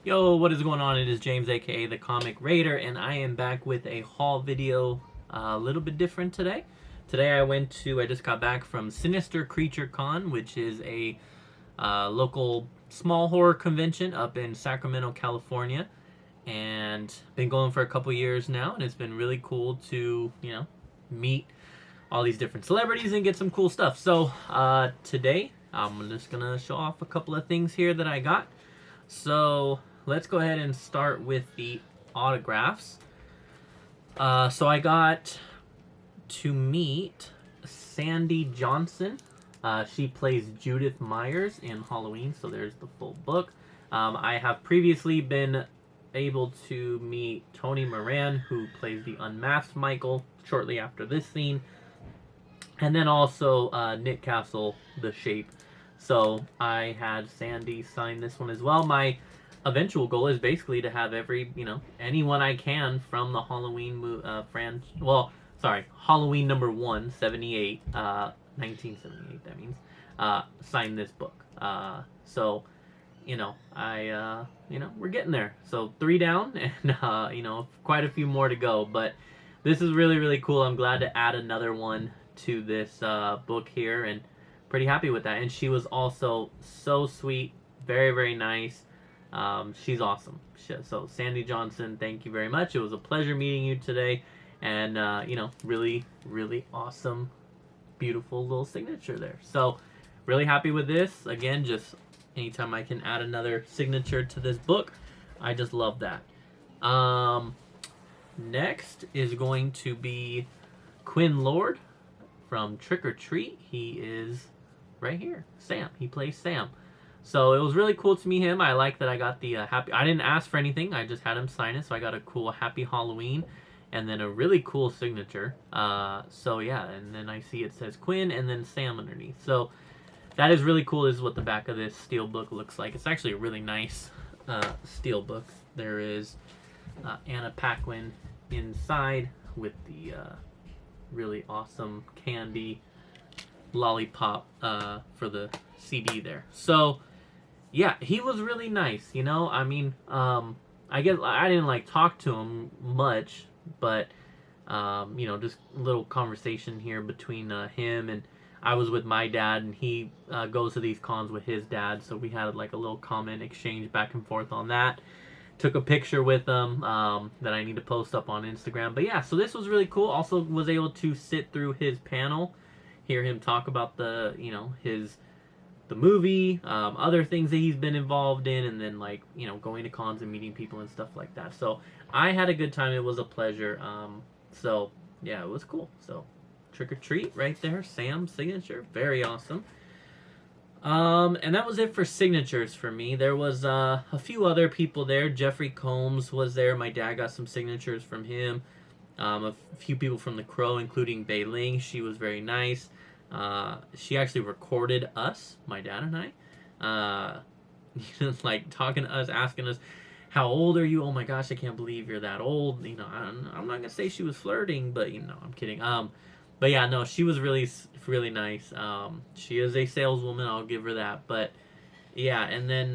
Yo, what is going on? It is James, aka the Comic Raider, and I am back with a haul video a little bit different today. Today I just got back from Sinister Creature Con, which is a local small horror convention up in Sacramento, California, and been going for a couple years now, and it's been really cool to, meet all these different celebrities and get some cool stuff. So today I'm just gonna show off a couple of things here that I got. So let's go ahead and start with the autographs. So I got to meet Sandy Johnson. She plays Judith Myers in Halloween, so there's the full book. I have previously been able to meet Tony Moran, who plays the unmasked Michael, shortly after this scene. And then also Nick Castle, the Shape. So I had Sandy sign this one as well. My eventual goal is basically to have anyone I can from the Halloween Halloween number 1, 78, 1978, that means, sign this book. We're getting there. So 3 down, and, quite a few more to go. But this is really, really cool. I'm glad to add another one to this book here, and pretty happy with that. And she was also so sweet, very, very nice. She's awesome. So Sandy Johnson, thank you very much. It was a pleasure meeting you today, and really, really awesome, beautiful little signature there. So really happy with this. Again, just anytime I can add another signature to this book, I just love that. Next is going to be Quinn Lord from Trick or Treat. He is right here, Sam. He plays Sam. So it was really cool to meet him. I like that I got the happy... I didn't ask for anything. I just had him sign it. So I got a cool Happy Halloween and then a really cool signature. So yeah, and then I see it says Quinn and then Sam underneath. So that is really cool. This is what the back of this steel book looks like. It's actually a really nice steel book. There is Anna Paquin inside with the really awesome candy lollipop for the CD there. So yeah, he was really nice. I guess I didn't talk to him much, but just a little conversation here between him, and I was with my dad, and he goes to these cons with his dad, so we had a little comment exchange back and forth on that. Took a picture with them that I need to post up on Instagram. But yeah, so this was really cool. Also was able to sit through his panel, hear him talk about the movie, other things that he's been involved in, and then going to cons and meeting people and stuff like that. So I had a good time. It was a pleasure. So yeah, it was cool. So Trick or Treat right there, Sam's signature, very awesome. And that was it for signatures for me. There was a few other people there. Jeffrey Combs was there. My dad got some signatures from him. A few people from The Crow, including Bei Ling. She was very nice. She actually recorded us, my dad and I, talking to us, asking us, how old are you? Oh my gosh, I can't believe you're that old. I'm not gonna say she was flirting, but I'm kidding. But yeah, no, she was really, really nice. She is a saleswoman, I'll give her that. But yeah, and then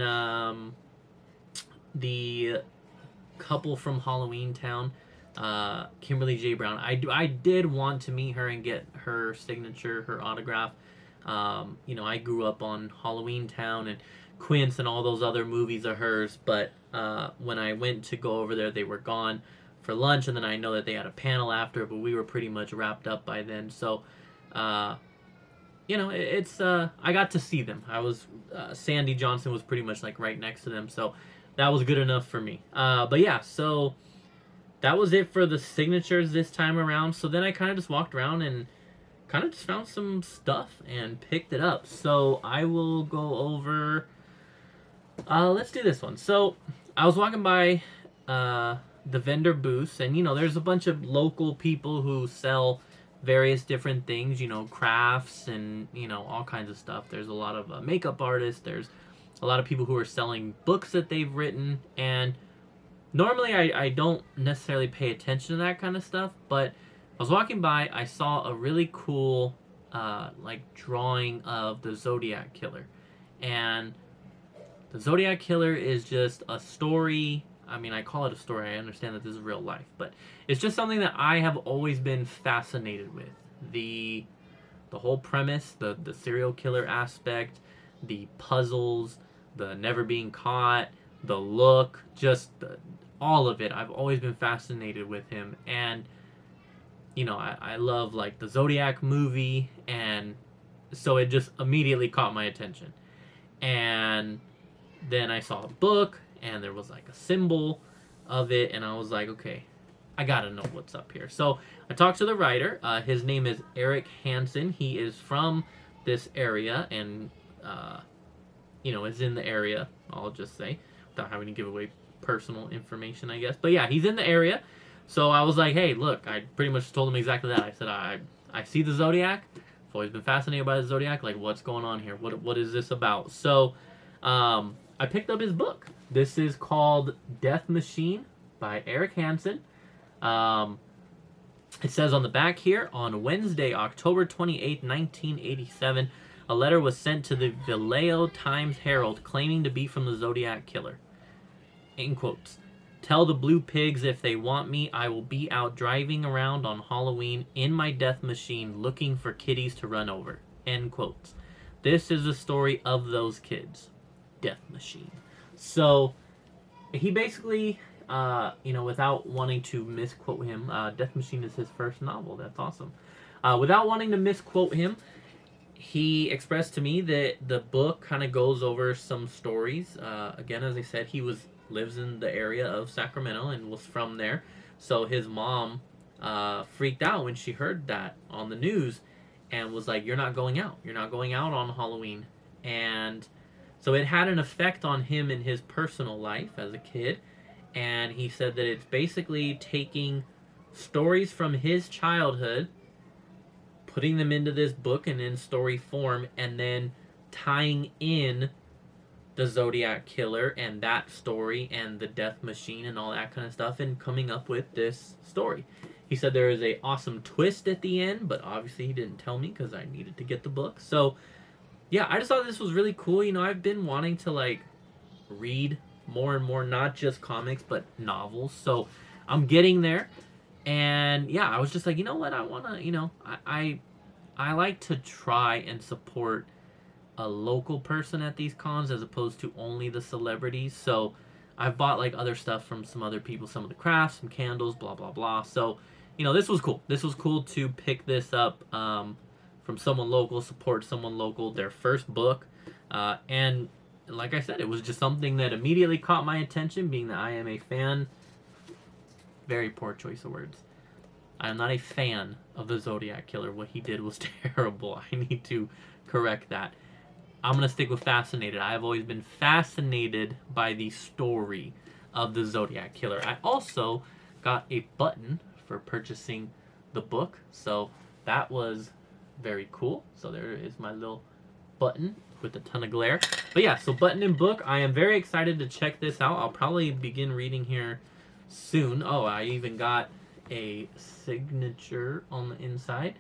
the couple from Halloween Town, Kimberly J. Brown. I did want to meet her and get her signature, her autograph. I grew up on Halloween Town and Quince and all those other movies of hers, but when I went to go over there, they were gone for lunch, and then I know that they had a panel after, but we were pretty much wrapped up by then. So I got to see them. I was Sandy Johnson was pretty much right next to them, so that was good enough for me. But yeah, so that was it for the signatures this time around. So then I kind of just walked around and kind of just found some stuff and picked it up. So I will go over... let's do this one. So I was walking by the vendor booths, and there's a bunch of local people who sell various different things, crafts and all kinds of stuff. There's a lot of makeup artists. There's a lot of people who are selling books that they've written, and normally I don't necessarily pay attention to that kind of stuff, but I was walking by, I saw a really cool drawing of the Zodiac Killer, and The Zodiac Killer is just a story. I mean, I call it a story. I understand that this is real life, but it's just something that I have always been fascinated with. The whole premise, the serial killer aspect, the puzzles, the never being caught, the look, all of it. I've always been fascinated with him, and I love like the Zodiac movie, and so it just immediately caught my attention. And then I saw a book, and there was like a symbol of it, and I was like, okay, I gotta know what's up here. So I talked to the writer. His name is Eric Hansen. He is from this area, and is in the area. I'll just say, without having to give away personal information, I guess. But yeah, he's in the area. So I was like, hey, look, I pretty much told him exactly that. I said, I see the Zodiac. I've always been fascinated by the Zodiac. Like, what's going on here? What is this about? So I picked up his book. This is called Death Machine by Eric Hansen. It says on the back here, on Wednesday, October 28, 1987, a letter was sent to the Vallejo Times-Herald claiming to be from the Zodiac Killer. In quotes. Tell the blue pigs if they want me, I will be out driving around on Halloween in my death machine looking for kitties to run over. End quotes. This is the story of those kids. Death Machine. So, he basically, without wanting to misquote him, Death Machine is his first novel. That's awesome. Without wanting to misquote him, he expressed to me that the book kind of goes over some stories. Again, as I said, he lives in the area of Sacramento and was from there. So his mom freaked out when she heard that on the news and was like, you're not going out. You're not going out on Halloween. And so it had an effect on him in his personal life as a kid. And he said that it's basically taking stories from his childhood, putting them into this book and in story form, and then tying in the Zodiac Killer and that story and the Death Machine and all that kind of stuff, and coming up with this story. He said there is a awesome twist at the end, but obviously he didn't tell me because I needed to get the book. So yeah, I just thought this was really cool. I've been wanting to read more and more, not just comics but novels. So I'm getting there, and yeah, I was just like, you know what, I want to, I like to try and support a local person at these cons as opposed to only the celebrities. So I've bought other stuff from some other people, some of the crafts, some candles, blah blah blah. So this was cool. This was cool to pick this up from someone local, support someone local, their first book, and like I said, it was just something that immediately caught my attention, being that I am a fan. Very poor choice of words. I am not a fan of the Zodiac Killer. What he did was terrible. I need to correct that. I'm going to stick with fascinated. I have always been fascinated by the story of the Zodiac Killer. I also got a button for purchasing the book, so that was very cool. So there is my little button with a ton of glare. But yeah, so button and book. I am very excited to check this out. I'll probably begin reading here soon. Oh, I even got a signature on the inside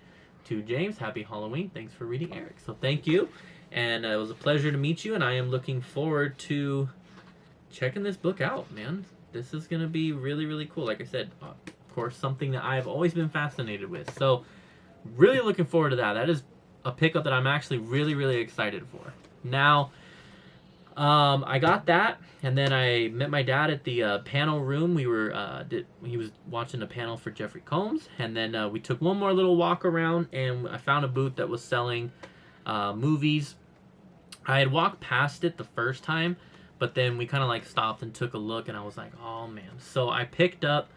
to James. Happy Halloween. Thanks for reading, Eric. So thank you. And it was a pleasure to meet you, and I am looking forward to checking this book out, man. This is going to be really, really cool. Like I said, of course, something that I've always been fascinated with. So really looking forward to that. That is a pickup that I'm actually really, really excited for. Now, I got that, and then I met my dad at the panel room. He was watching a panel for Jeffrey Combs, and then we took one more little walk around, and I found a booth that was selling movies. I had walked past it the first time, but then we kind of stopped and took a look, and I was like, oh man. So I picked up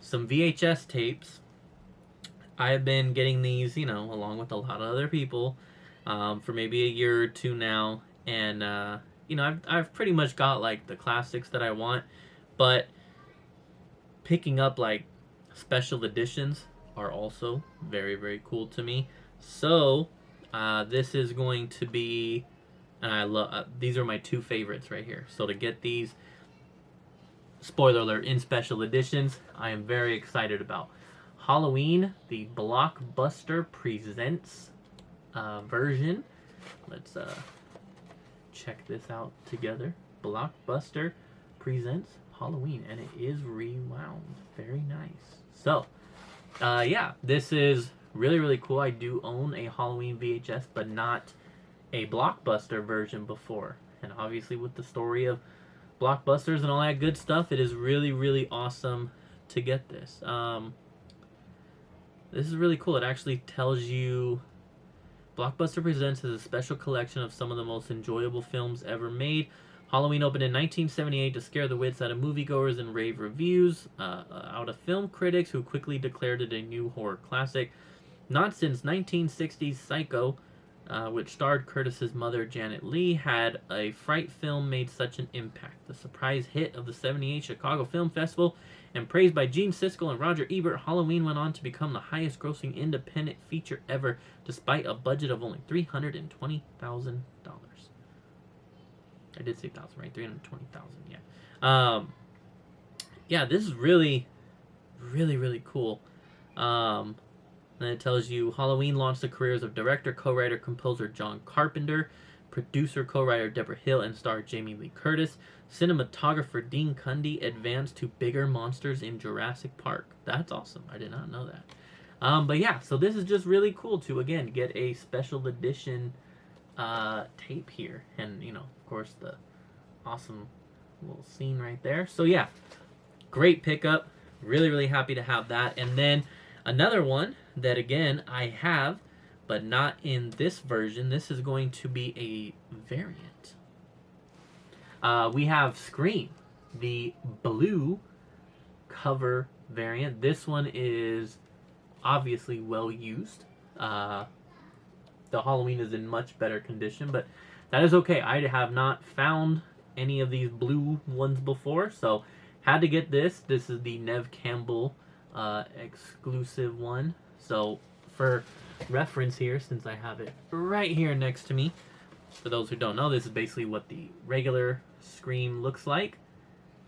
some VHS tapes. I have been getting these, along with a lot of other people, for maybe a year or two now, and I've pretty much got the classics that I want, but picking up special editions are also very, very cool to me. So this is going to be, and I love these are my two favorites right here. So to get these, spoiler alert, in special editions, I am very excited about. Halloween, the Blockbuster Presents version. Let's check this out together. Blockbuster Presents Halloween, and it is rewound. Very nice. So, yeah, this is really, really cool. I do own a Halloween VHS, but not a Blockbuster version before. And obviously with the story of Blockbusters and all that good stuff, it is really, really awesome to get this. This is really cool. It actually tells you Blockbuster Presents is a special collection of some of the most enjoyable films ever made. Halloween opened in 1978 to scare the wits out of moviegoers and rave reviews, out of film critics who quickly declared it a new horror classic. Not since 1960's Psycho, which starred Curtis's mother, Janet Leigh, had a fright film made such an impact. The surprise hit of the 78 Chicago Film Festival and praised by Gene Siskel and Roger Ebert, Halloween went on to become the highest-grossing independent feature ever, despite a budget of only $320,000. I did say thousand, right? 320,000. Yeah. Yeah. This is really, really, really cool. Then it tells you Halloween launched the careers of director, co-writer, composer John Carpenter, producer, co-writer Deborah Hill, and star Jamie Lee Curtis. Cinematographer Dean Cundy advanced to bigger monsters in Jurassic Park. That's awesome. I did not know that. But yeah, so this is just really cool to, again, get a special edition tape here. And, you know, of course, the awesome little scene right there. So yeah, great pickup. Really, really happy to have that. And then another one that, again, I have, but not in this version. This is going to be a variant. We have Scream, the blue cover variant. This one is obviously well used. The Halloween is in much better condition, but that is okay. I have not found any of these blue ones before, so had to get this. This is the Neve Campbell exclusive one. So for reference here, since I have it right here next to me, for those who don't know, this is basically what the regular Scream looks like,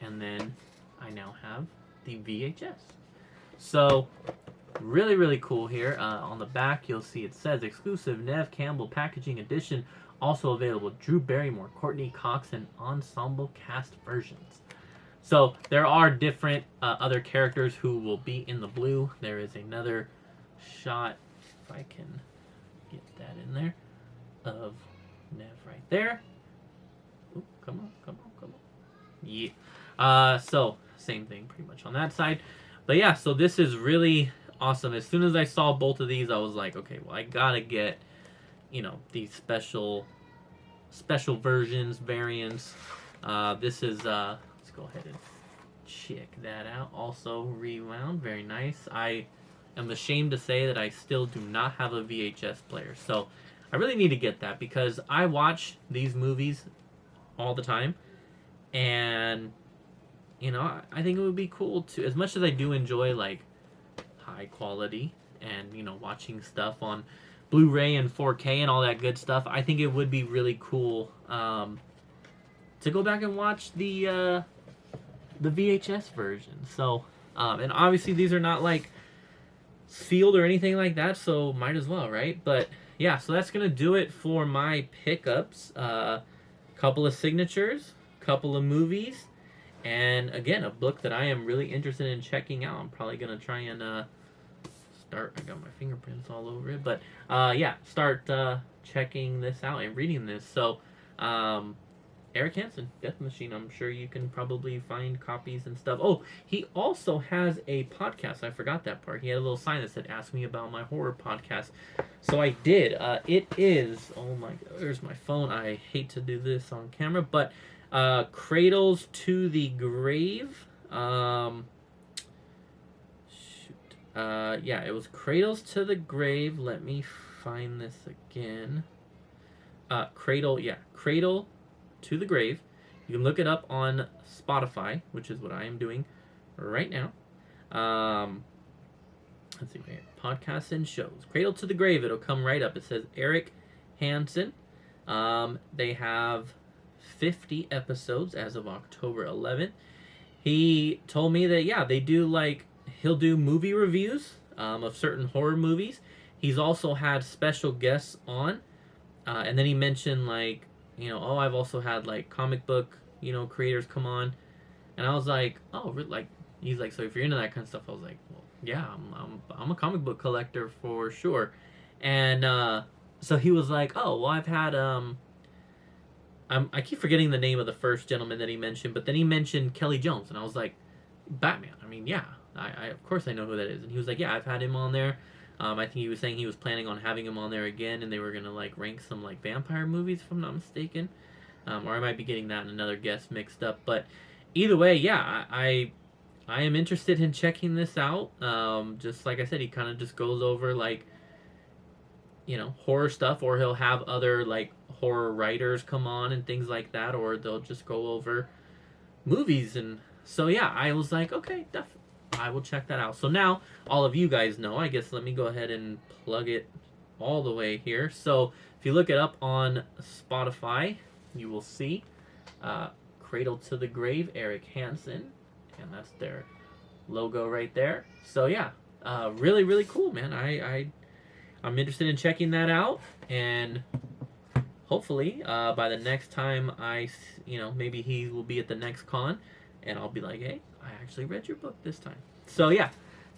and then I now have the VHS. So really, really cool here. On the back, you'll see it says exclusive Neve Campbell packaging edition, also available Drew Barrymore, Courtney Cox, and ensemble cast versions. So there are different other characters who will be in the blue. There is another shot, if I can get that in there, of Neve right there. Ooh, come on, come on, come on. Yeah. So same thing pretty much on that side. But yeah, so this is really awesome. As soon as I saw both of these, I was like, okay, well, I gotta get, you know, these special versions, variants. This is let's go ahead and check that out. Also rewound, very nice. I am ashamed to say that I still do not have a VHS player, so I really need to get that because I watch these movies all the time, and you know, I think it would be cool to, as much as I do enjoy like high quality and, you know, watching stuff on Blu-ray and 4K and all that good stuff, I think it would be really cool to go back and watch the VHS version. So and obviously these are not like sealed or anything like that, so might as well, right? But yeah, so that's gonna do it for my pickups. Couple of signatures, couple of movies, and again, a book that I am really interested in checking out. I'm probably gonna try and start. I got my fingerprints all over it, but yeah, start checking this out and reading this. So Eric Hansen, Death Machine. I'm sure you can probably find copies and stuff. Oh, he also has a podcast. I forgot that part. He had a little sign that said, "Ask me about my horror podcast." So I did. It is, oh my God, there's my phone. I hate to do this on camera, but Cradles to the Grave. Yeah, it was Cradles to the Grave. Let me find this again. Cradle to the Grave. You can look it up on Spotify, which is what I am doing right now. Let's see, right here. Podcasts and shows. Cradle to the Grave. It'll come right up. It says Eric Hansen. They have 50 episodes as of October 11th. He told me that, yeah, they do like, he'll do movie reviews of certain horror movies. He's also had special guests on. And then he mentioned like, you know, oh, I've also had like comic book creators come on, and I was like, oh, like he's like, so if you're into that kind of stuff, I was like, well, yeah, I'm a comic book collector for sure, and so he was like, oh, well, I've had I keep forgetting the name of the first gentleman that he mentioned, but then he mentioned Kelly Jones, and I was like, Batman. I mean, yeah, I of course I know who that is, and he was like, yeah, I've had him on there. I think he was saying he was planning on having him on there again, and they were gonna like rank some like vampire movies, if I'm not mistaken, or I might be getting that and another guest mixed up. But either way, yeah, I am interested in checking this out. Just like I said, he kind of just goes over like horror stuff, or he'll have other like horror writers come on and things like that, or they'll just go over movies. And so yeah, I was like, okay, I will check that out. So now all of you guys know, I guess let me go ahead and plug it all the way here. So if you look it up on Spotify, you will see Cradle to the Grave, Eric Hansen, and that's their logo right there. So yeah, really, really cool, man. I'm interested in checking that out, and hopefully by the next time maybe he will be at the next con, and I'll be like, hey, I actually read your book this time. So yeah,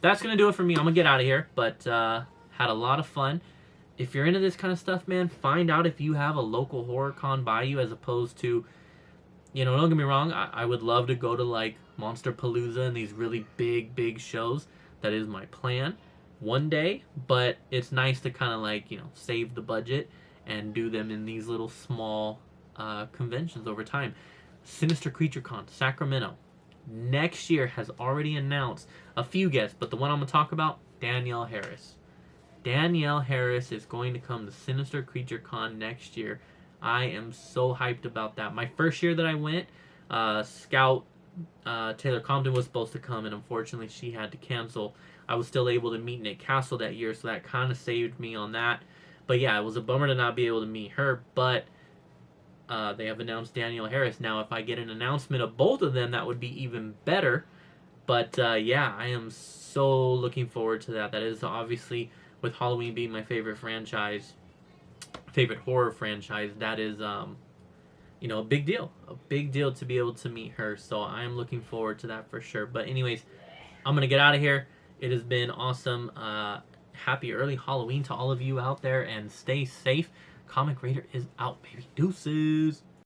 that's gonna do it for me. I'm gonna get out of here, but had a lot of fun. If you're into this kind of stuff, man, find out if you have a local horror con by you, as opposed to, don't get me wrong, I would love to go to like Monster Palooza and these really big shows. That is my plan one day, but it's nice to kind of like save the budget and do them in these little small conventions over time. Sinister Creature Con, Sacramento, next year has already announced a few guests, but the one I'm gonna talk about, Danielle Harris. Danielle Harris is going to come to Sinister Creature Con next year. I am so hyped about that. My first year that I went, Scout Taylor Compton was supposed to come, and unfortunately she had to cancel. I was still able to meet Nick Castle that year, so that kind of saved me on that. But yeah, it was a bummer to not be able to meet her, but they have announced Danielle Harris. Now, if I get an announcement of both of them, that would be even better. But yeah, I am so looking forward to that. That is obviously, with Halloween being my favorite horror franchise, that is a big deal. A big deal to be able to meet her. So I am looking forward to that for sure. But anyways, I'm going to get out of here. It has been awesome. Happy early Halloween to all of you out there, and stay safe. Comic Raider is out, baby. Deuces.